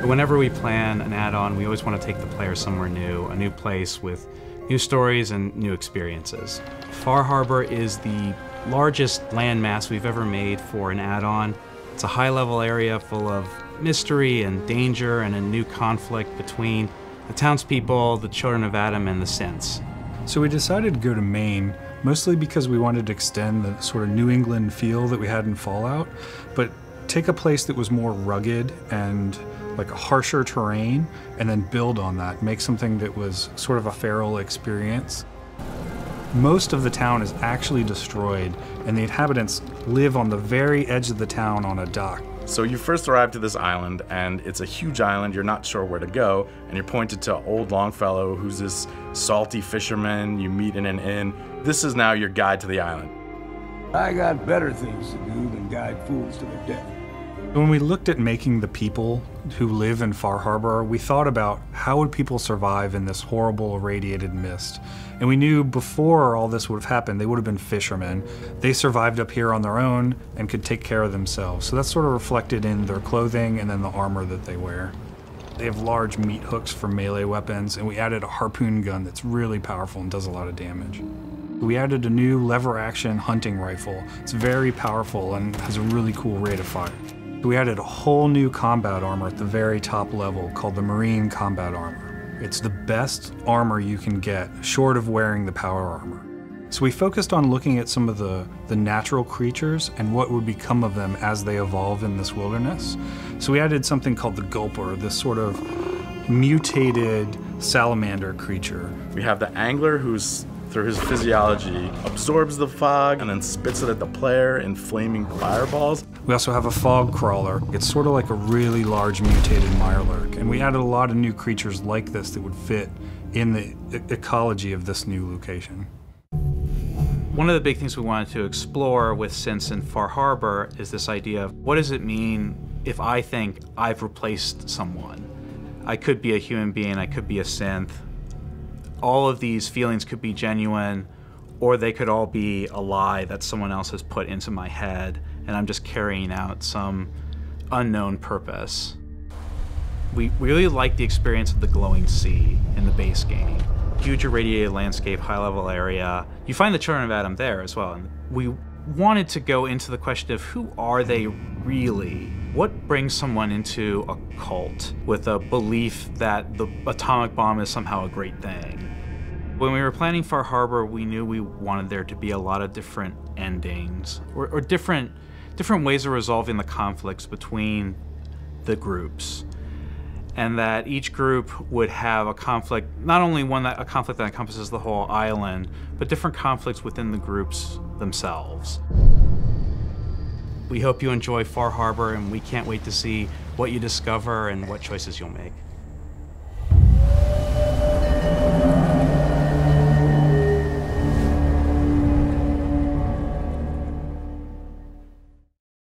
Whenever we plan an add-on, we always want to take the player somewhere new, a new place with new stories and new experiences. Far Harbor is the largest landmass we've ever made for an add-on. It's a high-level area full of mystery and danger and a new conflict between the townspeople, the Children of Atom, and the Synths. So we decided to go to Maine, mostly because we wanted to extend the sort of New England feel that we had in Fallout, but take a place that was more rugged and like a harsher terrain, and then build on that, make something that was sort of a feral experience. Most of the town is actually destroyed, and the inhabitants live on the very edge of the town on a dock. So you first arrive to this island, and it's a huge island, you're not sure where to go, and you're pointed to Old Longfellow, who's this salty fisherman you meet in an inn. This is now your guide to the island. I got better things to do than guide fools to their death. When we looked at making the people who live in Far Harbor, we thought about how would people survive in this horrible irradiated mist. And we knew before all this would have happened, they would have been fishermen. They survived up here on their own and could take care of themselves. So that's sort of reflected in their clothing and then the armor that they wear. They have large meat hooks for melee weapons, and we added a harpoon gun that's really powerful and does a lot of damage. We added a new lever-action hunting rifle. It's very powerful and has a really cool rate of fire. We added a whole new combat armor at the very top level called the Marine Combat Armor. It's the best armor you can get, short of wearing the power armor. So we focused on looking at some of the natural creatures and what would become of them as they evolve in this wilderness. So we added something called the Gulper, this sort of mutated salamander creature. We have the angler who's, through his physiology, absorbs the fog and then spits it at the player in flaming fireballs. We also have a fog crawler. It's sort of like a really large mutated mirelurk, and we added a lot of new creatures like this that would fit in the ecology of this new location. One of the big things we wanted to explore with Synths in Far Harbor is this idea of what does it mean if I think I've replaced someone? I could be a human being, I could be a synth. All of these feelings could be genuine, or they could all be a lie that someone else has put into my head, and I'm just carrying out some unknown purpose. We really like the experience of the glowing sea in the base game. Huge irradiated landscape, high-level area. You find the Children of Atom there as well. And we wanted to go into the question of who are they really? What brings someone into a cult with a belief that the atomic bomb is somehow a great thing? When we were planning Far Harbor, we knew we wanted there to be a lot of different endings, or different ways of resolving the conflicts between the groups. And that each group would have a conflict, not only a conflict that encompasses the whole island, but different conflicts within the groups themselves. We hope you enjoy Far Harbor, and we can't wait to see what you discover and what choices you'll make.